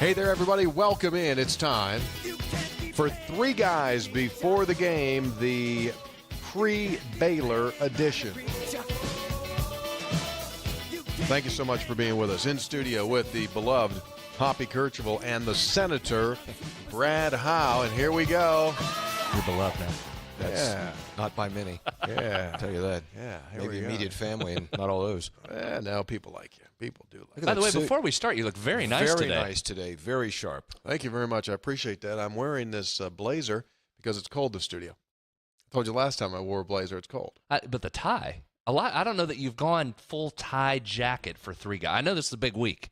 Hey there, everybody. Welcome in. It's time for Three Guys Before the Game, the pre-Baylor edition. Thank you so much for being with us. In studio with the beloved Hoppy Kercheval and the Senator, Brad Howe. And here we go. You're beloved now. That's not by many. Yeah. I'll tell you that. Yeah. Maybe immediate family and not all those. No, people like you. People do like you. By the way, before we start, you look very nice today. Very nice today. Very sharp. Thank you very much. I appreciate that. I'm wearing this blazer because it's cold in the studio. I told you last time I wore a blazer. It's cold. But the tie, I don't know that you've gone full tie jacket for Three Guys. I know this is a big week.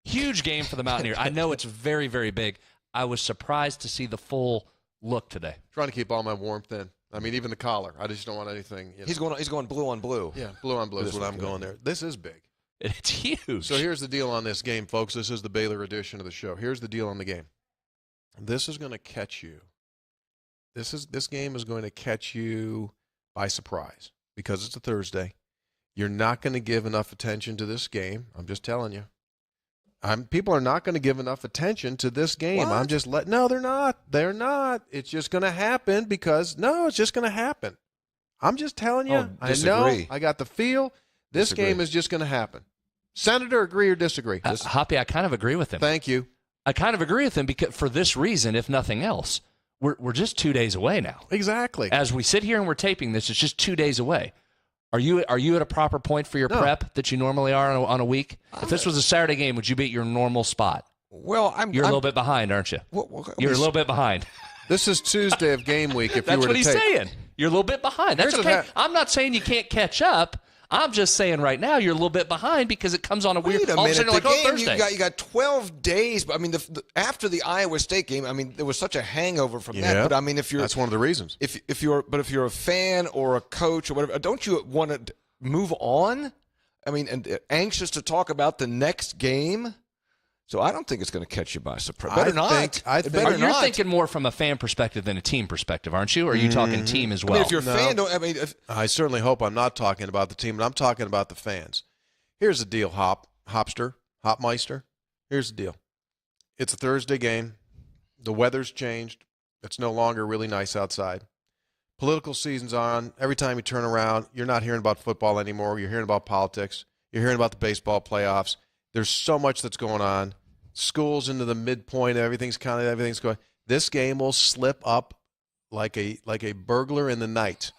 Huge game for the Mountaineers. I know it's very, very big. I was surprised to see the full look today. Trying to keep all my warmth in. I mean, even the collar. I just don't want anything. You know. He's going blue on blue. Yeah, blue on blue is what I'm going there. This is big. It's huge. So here's the deal on this game, folks. This is the Baylor edition of the show. Here's the deal on the game. This is going to catch you. This game is going to catch you by surprise because it's a Thursday. You're not going to give enough attention to this game. I'm just telling you. People are not going to give enough attention to this game. What? I'm just no, they're not. They're not. It's just going to happen because it's just going to happen. I'm just telling you. I know. I got the feel. This game is just going to happen. Senator, agree or disagree? Hoppy, I kind of agree with him. Thank you. I kind of agree with him because for this reason, if nothing else, we're just 2 days away now. Exactly. As we sit here and we're taping this, it's just 2 days away. Are you at a proper point for your prep that you normally are on a week? If this was a Saturday game, would you be at your normal spot? Well, You're a little bit behind, aren't you? You're a little bit behind. This is Tuesday of game week. If That's you were what to he's saying. You're a little bit behind. That's okay. I'm not saying you can't catch up. I'm just saying right now you're a little bit behind because it comes on a weird. Wait a minute. Like, Thursday. You got 12 days. I mean, after the Iowa State game, I mean, there was such a hangover from that. But I mean, that's one of the reasons. If you're a fan or a coach or whatever, don't you want to move on? I mean, and anxious to talk about the next game. So I don't think it's going to catch you by surprise. I think you're thinking more from a fan perspective than a team perspective, aren't you? Or are you talking team as well? I mean, if you're a fan, I certainly hope I'm not talking about the team, but I'm talking about the fans. Here's the deal, Hopmeister. Here's the deal. It's a Thursday game. The weather's changed. It's no longer really nice outside. Political season's on. Every time you turn around, you're not hearing about football anymore. You're hearing about politics. You're hearing about the baseball playoffs. There's so much that's going on. School's into the midpoint. Everything's going. This game will slip up like a burglar in the night.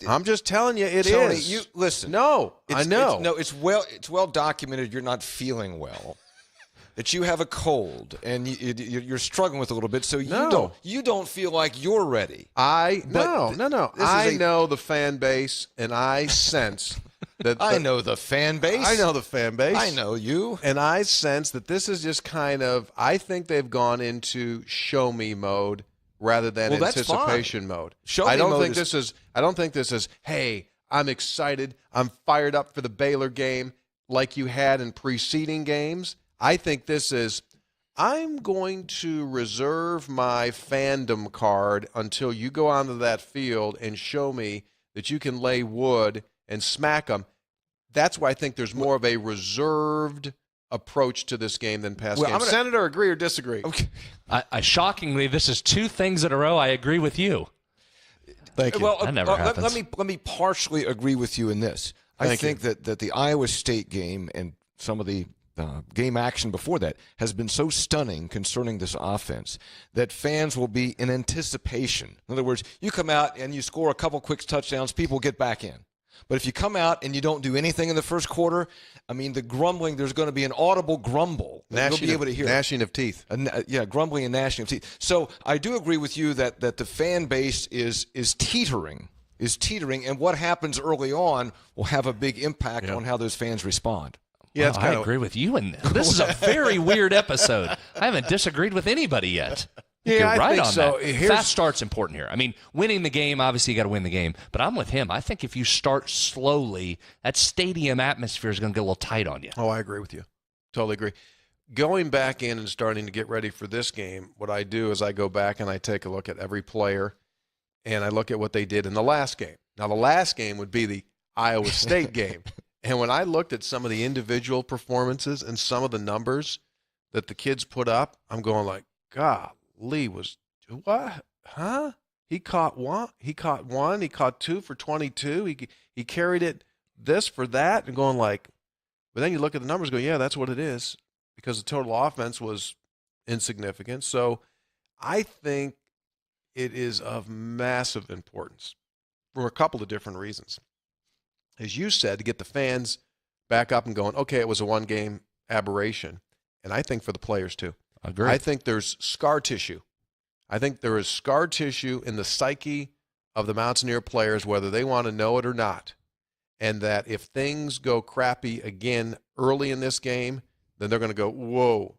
I'm just telling you, Tony, is. You listen. No, I know. It's well documented. You're not feeling well. That you have a cold and you're struggling with a little bit, so you don't feel like you're ready. No. I know the fan base, and I sense. I know the fan base. I know the fan base. I know you. And I sense that this is just kind of, I think they've gone into show me mode rather than anticipation mode. I don't think this is, hey, I'm excited. I'm fired up for the Baylor game like you had in preceding games. I think this is, I'm going to reserve my fandom card until you go onto that field and show me that you can lay wood and smack them. That's why I think there's more of a reserved approach to this game than past games. Senator, agree or disagree? Okay. I shockingly, this is 2 things in a row. I agree with you. Thank you. Well, that never happens. Let me partially agree with you in this. I think that the Iowa State game and some of the game action before that has been so stunning concerning this offense that fans will be in anticipation. In other words, you come out and you score a couple quick touchdowns, people get back in. But if you come out and you don't do anything in the first quarter, I mean, the grumbling, there's going to be an audible grumble. You'll be able to hear gnashing of teeth. Grumbling and gnashing of teeth. So I do agree with you that the fan base is teetering, and what happens early on will have a big impact on how those fans respond. Yeah, I agree with you in this. This is a very weird episode. I haven't disagreed with anybody yet. Yeah, You're I right think on so. that. Fast start's important here. I mean, winning the game, obviously you got to win the game. But I'm with him. I think if you start slowly, that stadium atmosphere is going to get a little tight on you. Oh, I agree with you. Totally agree. Going back in and starting to get ready for this game, what I do is I go back and I take a look at every player, and I look at what they did in the last game. Now, the last game would be the Iowa State game. And when I looked at some of the individual performances and some of the numbers, that the kids put up, I'm going like, golly, what? Huh? He caught one. He caught two for 22. He carried it this for that, and going like, but then you look at the numbers, and go, yeah, that's what it is, because the total offense was insignificant. So I think it is of massive importance for a couple of different reasons. As you said, to get the fans back up and going, okay, it was a one-game aberration. And I think for the players too. Agreed. I think there's scar tissue. I think there is scar tissue in the psyche of the Mountaineer players, whether they want to know it or not. And that if things go crappy again early in this game, then they're going to go, whoa.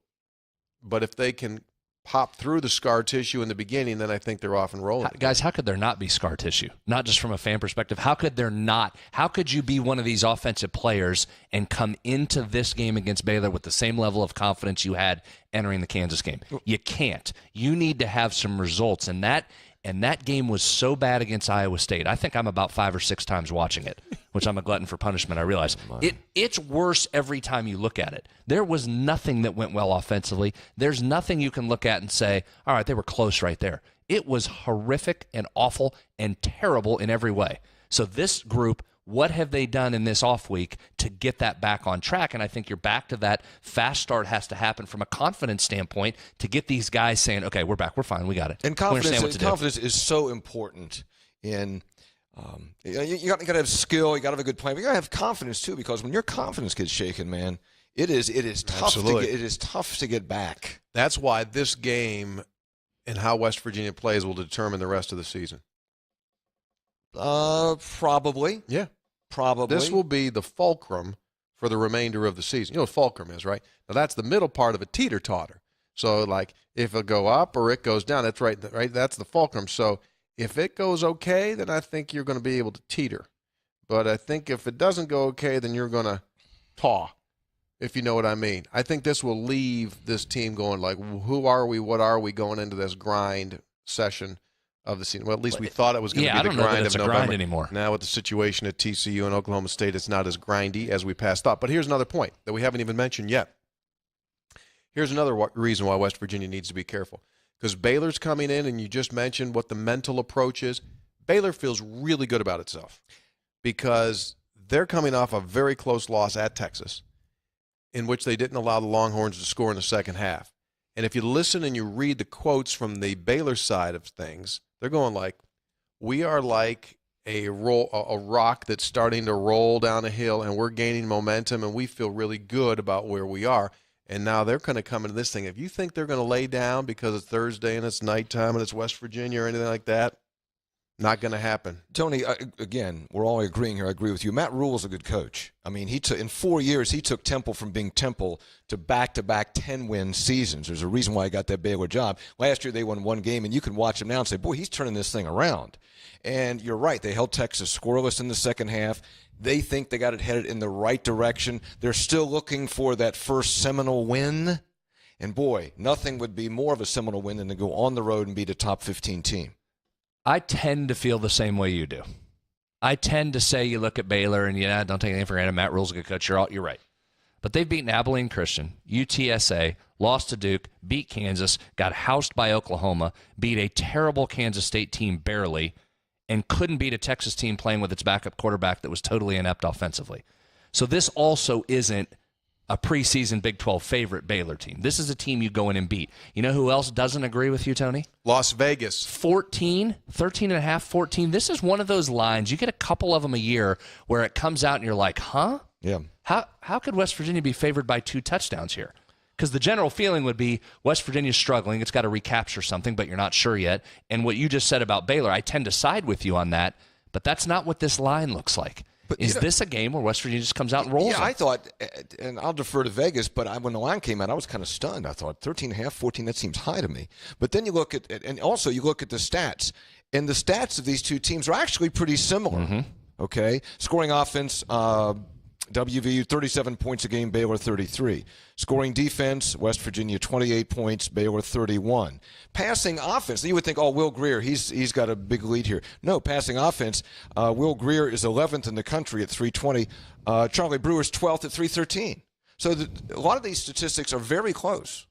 But if they can pop through the scar tissue in the beginning, then I think they're off and rolling. Guys, how could there not be scar tissue? Not just from a fan perspective. How could there not? How could you be one of these offensive players and come into this game against Baylor with the same level of confidence you had entering the Kansas game? You can't. You need to have some results, and that game was so bad against Iowa State. I think I'm about 5 or 6 times watching it, which I'm a glutton for punishment, I realize. It's worse every time you look at it. There was nothing that went well offensively. There's nothing you can look at and say, all right, they were close right there. It was horrific and awful and terrible in every way. So this group, what have they done in this off week to get that back on track? And I think you're back to that. Fast start has to happen from a confidence standpoint to get these guys saying, okay, we're back, we're fine, we got it. And confidence is so important in you got to have skill, you got to have a good plan, but you got to have confidence too, because when your confidence gets shaken, man, it is tough to get back. That's why this game and how West Virginia plays will determine the rest of the season. Probably. Yeah. Probably. This will be the fulcrum for the remainder of the season. You know what fulcrum is, right? Now, that's the middle part of a teeter-totter. So, like, if it go up or it goes down, that's right? That's the fulcrum. So, if it goes okay, then I think you're going to be able to teeter. But I think if it doesn't go okay, then you're going to taw, if you know what I mean. I think this will leave this team going like, who are we, what are we, going into this grind session of the season. Well, at least we thought it was going to be the grind of November. Grind anymore. Now with the situation at TCU and Oklahoma State, it's not as grindy as we past thought. But here's another point that we haven't even mentioned yet. Here's another reason why West Virginia needs to be careful. Because Baylor's coming in, and you just mentioned what the mental approach is. Baylor feels really good about itself because they're coming off a very close loss at Texas in which they didn't allow the Longhorns to score in the second half. And if you listen and you read the quotes from the Baylor side of things, they're going like, we are like a rock that's starting to roll down a hill, and we're gaining momentum, and we feel really good about where we are. And now they're going to come into this thing. If you think they're going to lay down because it's Thursday and it's nighttime and it's West Virginia or anything like that, not going to happen. Tony, again, we're all agreeing here. I agree with you. Matt Rule's a good coach. I mean, in 4 years, he took Temple from being Temple to back-to-back 10-win seasons. There's a reason why he got that Baylor job. Last year, they won one game, and you can watch him now and say, boy, he's turning this thing around. And you're right. They held Texas scoreless in the second half. They think they got it headed in the right direction. They're still looking for that first Seminole win. And, boy, nothing would be more of a Seminole win than to go on the road and beat a top 15 team. I tend to feel the same way you do. I tend to say you look at Baylor and, don't take anything for granted. Matt Rule's a good coach. You're right. But they've beaten Abilene Christian, UTSA, lost to Duke, beat Kansas, got housed by Oklahoma, beat a terrible Kansas State team barely, and couldn't beat a Texas team playing with its backup quarterback that was totally inept offensively. So this also isn't a preseason Big 12 favorite Baylor team. This is a team you go in and beat. You know who else doesn't agree with you, Tony? Las Vegas. 13.5, 14. This is one of those lines. You get a couple of them a year where it comes out and you're like, huh? Yeah. How could West Virginia be favored by 2 touchdowns here? Because the general feeling would be West Virginia's struggling. It's got to recapture something, but you're not sure yet. And what you just said about Baylor, I tend to side with you on that, but that's not what this line looks like. But is this a game where West Virginia just comes out and rolls? Yeah, I thought, and I'll defer to Vegas, but when the line came out, I was kind of stunned. I thought 13.5, 14, that seems high to me. But then you look at, and also you look at the stats, and the stats of these two teams are actually pretty similar. Mm-hmm. Okay, scoring offense, WVU 37 points a game, Baylor 33. Scoring defense, West Virginia 28 points, Baylor 31. Passing offense, you would think, Will Greer, he's got a big lead here. No, passing offense, Will Greer is 11th in the country at 320. Charlie Brewer's 12th at 313. So a lot of these statistics are very close.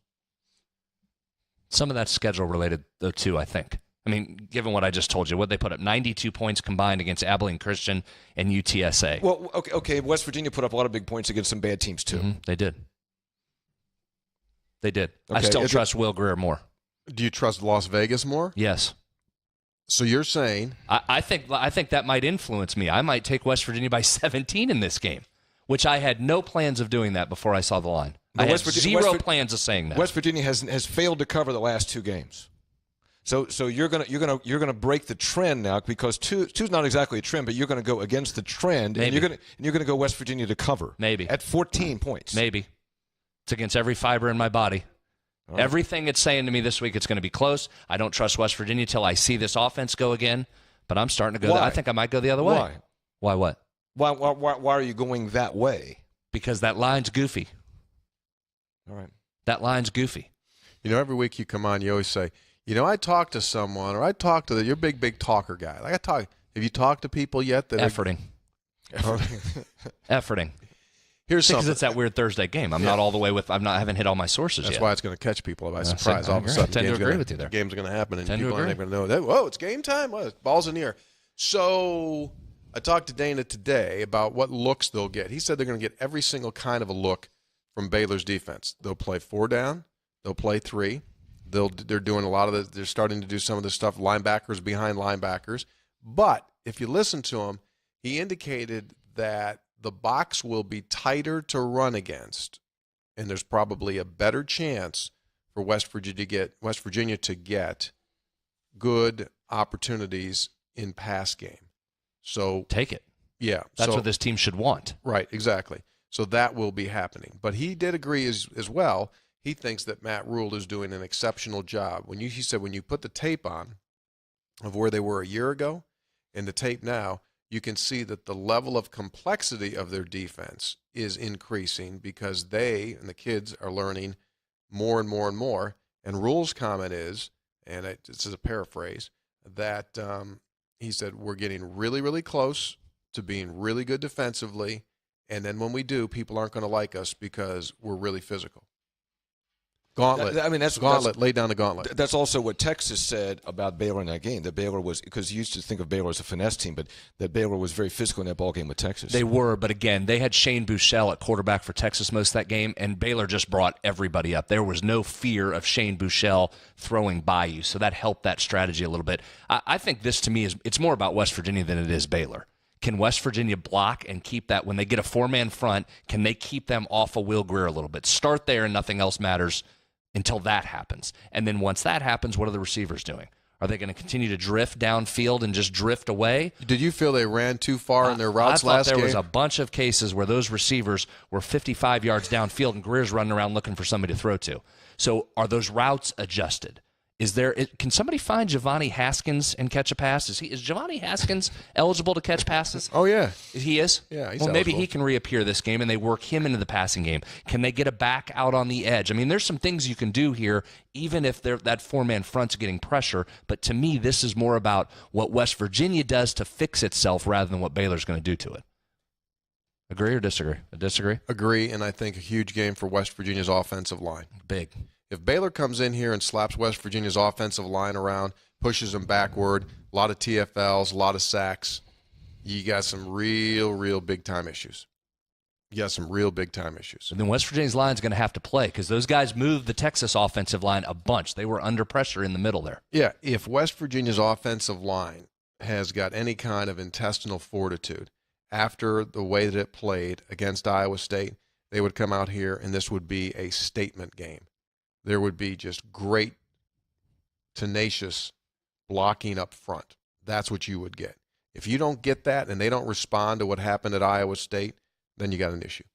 Some of that's schedule related, though, too, I think. I mean, given what I just told you, what they put up, 92 points combined against Abilene Christian and UTSA. Well, okay. West Virginia put up a lot of big points against some bad teams, too. Mm-hmm. They did. Okay. I still trust Will Greer more. Do you trust Las Vegas more? Yes. So you're saying... I think that might influence me. I might take West Virginia by 17 in this game, which I had no plans of doing that before I saw the line. I had zero plans of saying that. West Virginia has failed to cover the last 2 games. So you're gonna break the trend now, because two's not exactly a trend, but you're gonna go against the trend. Maybe. And you're gonna go West Virginia to cover. Maybe at 14 points. Maybe it's against every fiber in my body. Right. Everything it's saying to me this week, it's going to be close. I don't trust West Virginia till I see this offense go again. But I'm starting to go. I think I might go the other way. Why? Why what? Why are you going that way? Because that line's goofy. All right. That line's goofy. You know, every week you come on, you always say, you know, I talked to someone, or I talked to you're a big talker guy. Like have you talked to people yet? Efforting. Here's something. Because it's that weird Thursday game. I'm not all the way with. I haven't hit all my sources yet. That's why it's going to catch people by surprise. All of a sudden, I tend to agree with you there. The game's going to happen, and people aren't going to know that. Whoa, it's game time. What? Ball's in the air. So I talked to Dana today about what looks they'll get. He said they're going to get every single kind of a look from Baylor's defense. They'll play 4 down. They'll play 3. They're doing a lot of they're starting to do some of the stuff, linebackers behind linebackers. But if you listen to him, he indicated that the box will be tighter to run against, and there's probably a better chance for West Virginia to get good opportunities in pass game. So take it. Yeah. That's what this team should want. Right, exactly. So that will be happening. But he did agree as well. He thinks that Matt Rule is doing an exceptional job. He said when you put the tape on of where they were a year ago and the tape now, you can see that the level of complexity of their defense is increasing because they and the kids are learning more and more and more. And Rule's comment is, and this is a paraphrase, that he said, we're getting really, really close to being really good defensively, and then when we do, people aren't going to like us because we're really physical. Gauntlet. Lay down the gauntlet. That's also what Texas said about Baylor in that game. That Baylor was, because you used to think of Baylor as a finesse team, but that Baylor was very physical in that ball game with Texas. They were, but again, they had Shane Buechele at quarterback for Texas most of that game, and Baylor just brought everybody up. There was no fear of Shane Buechele throwing by you, so that helped that strategy a little bit. I think this, to me, it's more about West Virginia than it is Baylor. Can West Virginia block and keep that when they get a 4-man front? Can they keep them off of Will Greer a little bit? Start there, and nothing else matters until that happens. And then once that happens, what are the receivers doing? Are they going to continue to drift downfield and just drift away? Did you feel they ran too far in their routes last game? I thought there was a bunch of cases where those receivers were 55 yards downfield and Greer's running around looking for somebody to throw to. So are those routes adjusted? Can somebody find Giovanni Haskins and catch a pass? Is Giovanni Haskins eligible to catch passes? Oh, yeah. He is? Yeah, he's eligible. Maybe he can reappear this game and they work him into the passing game. Can they get a back out on the edge? I mean, there's some things you can do here, even if that 4-man front's getting pressure. But to me, this is more about what West Virginia does to fix itself rather than what Baylor's going to do to it. Agree or disagree? Disagree? Agree, and I think a huge game for West Virginia's offensive line. Big. If Baylor comes in here and slaps West Virginia's offensive line around, pushes them backward, a lot of TFLs, a lot of sacks, you got some real big-time issues. And then West Virginia's line is going to have to play because those guys moved the Texas offensive line a bunch. They were under pressure in the middle there. Yeah, if West Virginia's offensive line has got any kind of intestinal fortitude after the way that it played against Iowa State, they would come out here and this would be a statement game. There would be just great, tenacious blocking up front. That's what you would get. If you don't get that and they don't respond to what happened at Iowa State, then you got an issue.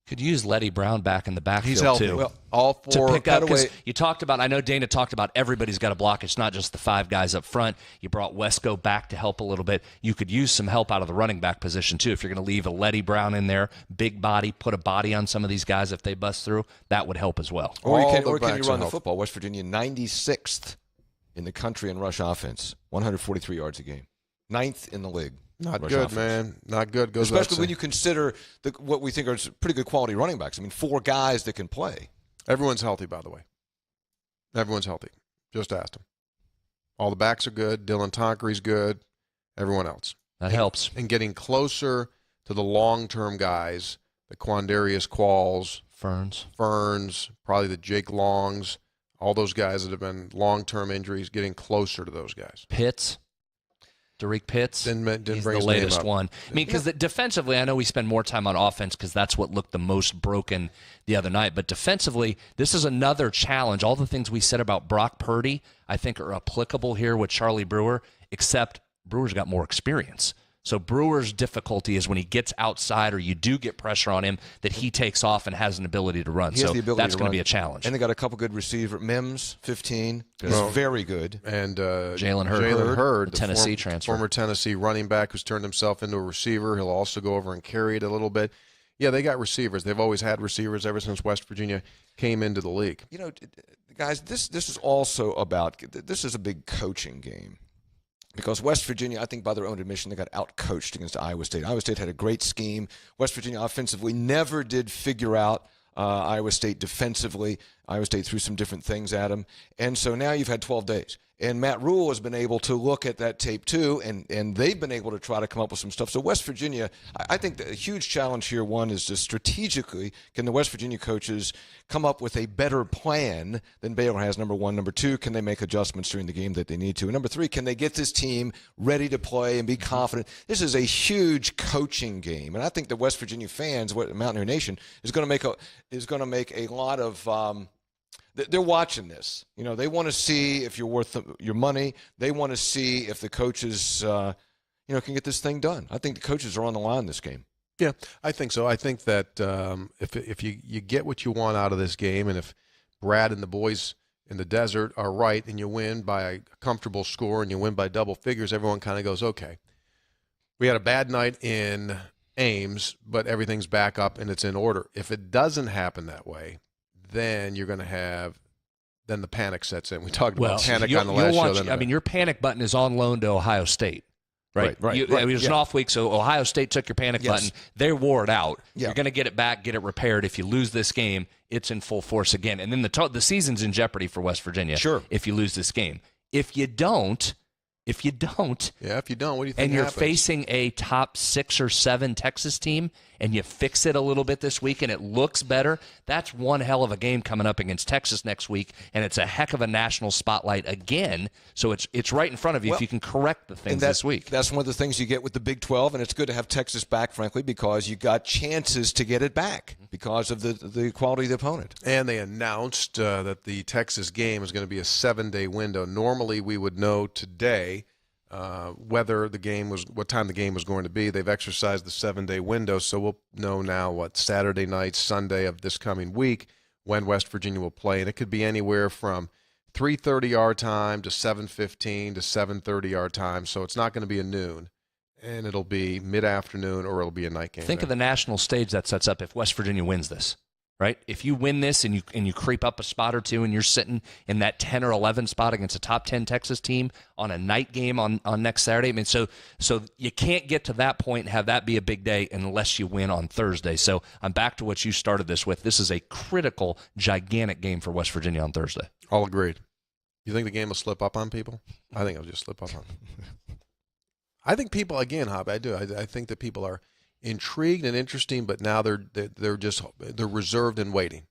Could use Letty Brown back in the backfield, he's healthy. Too. Well, all 4. To pick up, because you talked about, I know Dana talked about everybody's got to block. It's not just the 5 guys up front. You brought Wesco back to help a little bit. You could use some help out of the running back position, too. If you're going to leave a Letty Brown in there, big body, put a body on some of these guys if they bust through, that would help as well. Or can you run the football? West Virginia, 96th in the country in rush offense, 143 yards a game. 9th in the league. Not good, man. Not good. Goes especially when you consider what we think are pretty good quality running backs. I mean, 4 guys that can play. Everyone's healthy, by the way. Everyone's healthy. Just asked them. All the backs are good. Dylan Tonkery's good. Everyone else. That helps. And getting closer to the long-term guys, the Quandarius Qualls, Ferns, probably the Jake Longs, all those guys that have been long-term injuries, getting closer to those guys. Pitts. Derek Pitts, didn't he's the latest one. I mean, because defensively, I know we spend more time on offense because that's what looked the most broken the other night. But defensively, this is another challenge. All the things we said about Brock Purdy, I think, are applicable here with Charlie Brewer, except Brewer's got more experience. So Brewer's difficulty is when he gets outside or you do get pressure on him that he takes off and has an ability to run. So that's going to be a challenge. And they got a couple good receivers. Mims, 15, is very good. And Jalen Hurd, the Tennessee transfer. Former Tennessee running back who's turned himself into a receiver. He'll also go over and carry it a little bit. Yeah, they got receivers. They've always had receivers ever since West Virginia came into the league. You know, guys, this is also about – this is a big coaching game. Because West Virginia, I think by their own admission, they got out-coached against Iowa State. Iowa State had a great scheme. West Virginia offensively never did figure out Iowa State defensively. Iowa State threw some different things at them. And so now you've had 12 days. And Matt Rule has been able to look at that tape too, and they've been able to try to come up with some stuff. So West Virginia, I think the huge challenge here, one, is just strategically, can the West Virginia coaches come up with a better plan than Baylor has, number one? Number two, can they make adjustments during the game that they need to? And number three, can they get this team ready to play and be confident? This is a huge coaching game, and I think the West Virginia fans, Mountaineer Nation, is going to make a lot of they're watching this. You know, they want to see if you're worth your money. They want to see if the coaches, can get this thing done. I think the coaches are on the line this game. Yeah, I think so. I think that if you get what you want out of this game, and if Brad and the boys in the desert are right and you win by a comfortable score and you win by double figures, everyone kind of goes, okay, we had a bad night in Ames, but everything's back up and it's in order. If it doesn't happen that way, then you're going to have – then the panic sets in. We talked about panic on the last show. I mean, your panic button is on loan to Ohio State, right? Right. It was an off week, so Ohio State took your panic button. They wore it out. Yeah. You're going to get it back, get it repaired. If you lose this game, it's in full force again. And then the season's in jeopardy for West Virginia if you lose this game. If you don't, what do you think and you're happens? Facing a top 6 or 7 Texas team and you fix it a little bit this week and it looks better, that's one hell of a game coming up against Texas next week, and it's a heck of a national spotlight again. So it's right in front of you if you can correct the things this week. That's one of the things you get with the Big 12, and it's good to have Texas back, frankly, because you got chances to get it back because of the quality of the opponent. And they announced that the Texas game is going to be a 7-day window. Normally we would know today what time the game was going to be. They've exercised the 7-day window, so we'll know now Saturday night, Sunday of this coming week when West Virginia will play. And it could be anywhere from 3:30 our time to 7:15 to 7:30 our time. So it's not going to be a noon, and it'll be mid-afternoon or it'll be a night game. Think of the national stage that sets up if West Virginia wins this. Right? If you win this and you creep up a spot or two and you're sitting in that 10 or 11 spot against a top 10 Texas team on a night game on next Saturday, I mean, so you can't get to that point and have that be a big day unless you win on Thursday. So I'm back to what you started this with. This is a critical, gigantic game for West Virginia on Thursday. All agreed. You think the game will slip up on people? I think it'll just slip up on them. I think people, again, Hop, I do. I think that people are intrigued and interesting, but now they're reserved and waiting.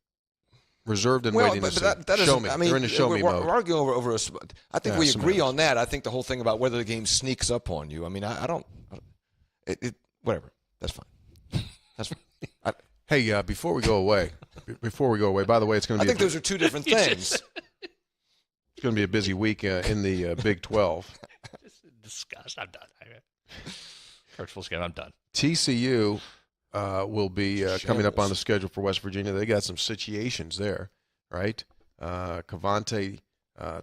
Reserved and waiting to see. Show me. They're in a show me mode. We're arguing over a. I think we agree on that. I think the whole thing about whether the game sneaks up on you. I mean, I don't. Whatever. That's fine. That's fine. Hey, before we go away, by the way, it's going to be. I think those are two different things. It's going to be a busy week in the Big 12. Disgust. I'm done. Coach Fullscale, I'm done. TCU will be coming up on the schedule for West Virginia. They got some situations there, right? Cavante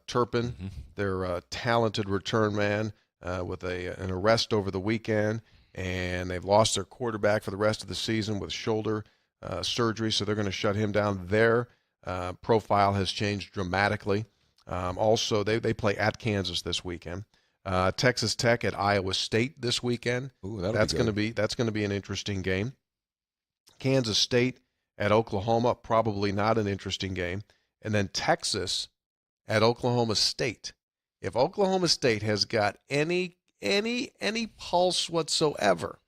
Turpin, their talented return man, with an arrest over the weekend, and they've lost their quarterback for the rest of the season with shoulder surgery, so they're going to shut him down. Their profile has changed dramatically. Also, they play at Kansas this weekend. Texas Tech at Iowa State this weekend. Ooh, that's going to be an interesting game. Kansas State at Oklahoma, probably not an interesting game. And then Texas at Oklahoma State. If Oklahoma State has got any pulse whatsoever,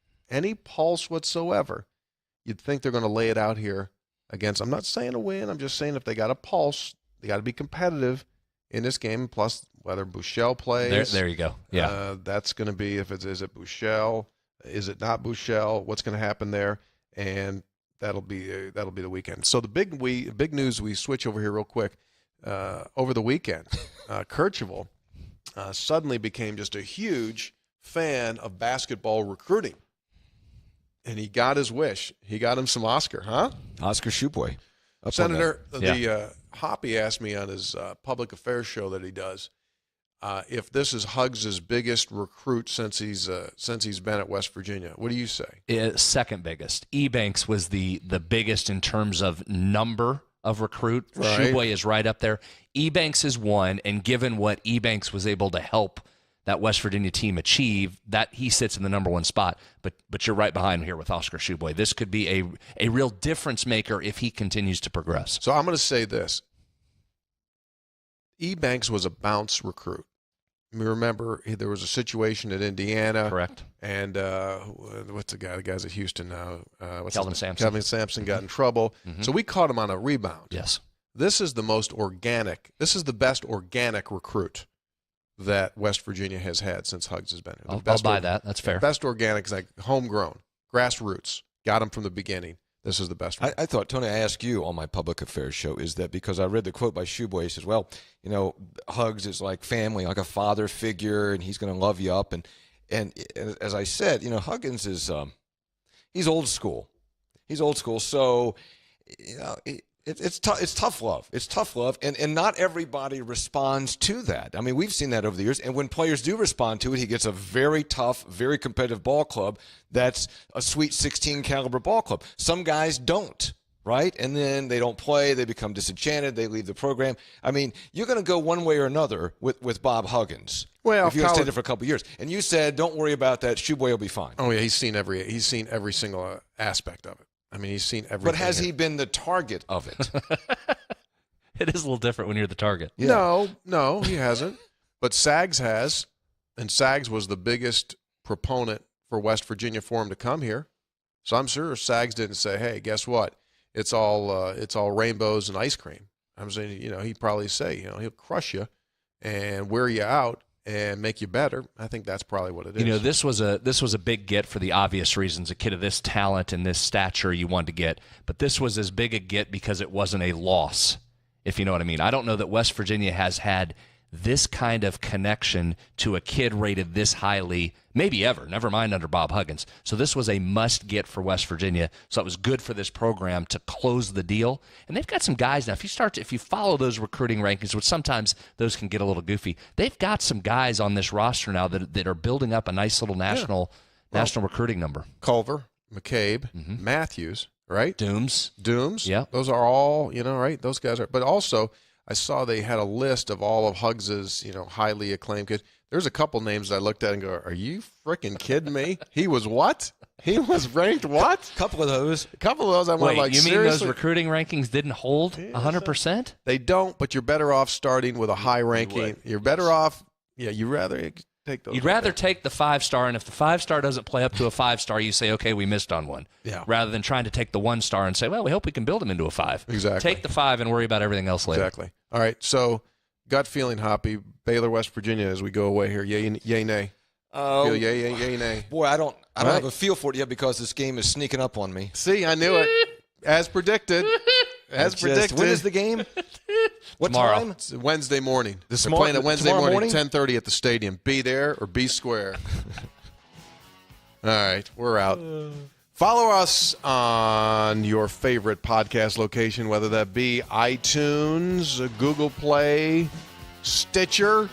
you'd think they're going to lay it out here against. I'm not saying a win. I'm just saying if they got a pulse, they got to be competitive in this game. Plus, whether Buechele plays, there you go. Yeah, that's going to be is it Buechele? Is it not Buechele? What's going to happen there? And that'll be the weekend. So the big news. We switch over here real quick. Over the weekend, Kercheval suddenly became just a huge fan of basketball recruiting. And he got his wish. He got him some Oscar, huh? Oscar Shubway. Senator, Hoppy asked me on his public affairs show that he does if this is Huggs' biggest recruit since he's been at West Virginia. What do you say? Second biggest. Ebanks was the biggest in terms of number of recruit. Right. Shubway is right up there. Ebanks is one, and given what Ebanks was able to help that West Virginia team achieve, that he sits in the number one spot. But you're right behind him here with Oscar Shubway. This could be a real difference maker if he continues to progress. So I'm going to say this. Ebanks was a bounce recruit. You remember there was a situation at Indiana. Correct. And what's the guy? The guy's at Houston now. Kelvin Sampson. Kelvin Sampson got in trouble. Mm-hmm. So we caught him on a rebound. Yes. This is the most organic. This is the best organic recruit that West Virginia has had since Huggs has been here. I'll buy that. That's fair. Best organic is like homegrown, grassroots. Got him from the beginning. This is the best one. I thought, Tony, I asked you on my public affairs show, is that because I read the quote by Shubway, he says, well, Huggs is like family, like a father figure, and he's going to love you up. And as I said, Huggins is he's old school. He's old school. So, it's tough love. It's tough love, and not everybody responds to that. I mean, we've seen that over the years, and when players do respond to it, he gets a very tough, very competitive ball club that's a Sweet 16 caliber ball club. Some guys don't, right? And then they don't play, they become disenchanted, they leave the program. I mean, you're going to go one way or another with Bob Huggins. Well, if you extend it for a couple of years, and you said, don't worry about that, Shubway will be fine. Oh yeah, he's seen every single aspect of it. I mean, he's seen everything. But has he been the target of it? It is a little different when you're the target. Yeah. No, he hasn't. But Sags has, and Sags was the biggest proponent for West Virginia for him to come here. So I'm sure Sags didn't say, "Hey, guess what? It's all rainbows and ice cream." I'm saying, he'd probably say, he'll crush you and wear you out and make you better. I think that's probably what it is. This was a big get for the obvious reasons. A kid of this talent and this stature you wanted to get, but this was as big a get because it wasn't a loss, if you know what I mean. I don't know that West Virginia has had this kind of connection to a kid rated this highly, maybe ever, never mind under Bob Huggins. So this was a must-get for West Virginia. So it was good for this program to close the deal. And they've got some guys now. If you follow those recruiting rankings, which sometimes those can get a little goofy, they've got some guys on this roster now that are building up a nice little national recruiting number. Culver, McCabe, Matthews, right? Dooms. Yeah. Those are all, right? Those guys are. But also, I saw they had a list of all of Huggs's, highly acclaimed kids. There's a couple names I looked at and go, are you freaking kidding me? He was what? He was ranked what? A couple of those. I went like, you mean seriously? Those recruiting rankings didn't hold 100%? They don't, but you're better off starting with a high ranking. You're better off, you'd rather take those. You'd rather take the 5-star, and if the 5-star doesn't play up to a 5-star, you say, okay, we missed on one. Yeah. Rather than trying to take the 1-star and say, well, we hope we can build him into a 5. Exactly. Take the 5 and worry about everything else later. Exactly. All right, so gut feeling, Hoppy, Baylor, West Virginia, as we go away here. Yay, nay. Yay, nay. Boy, I don't have a feel for it yet because this game is sneaking up on me. See, I knew it. As predicted. When is the game? What Tomorrow. time? It's Wednesday morning. They're playing it Wednesday morning, 10:30 at the stadium. Be there or be square. All right, we're out. Follow us on your favorite podcast location, whether that be iTunes, Google Play, Stitcher,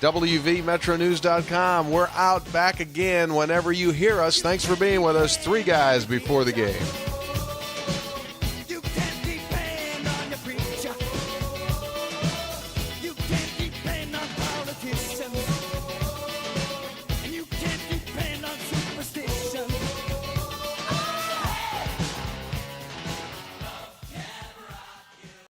WVMetroNews.com. We're out back again whenever you hear us. Thanks for being with us. 3 guys before the game.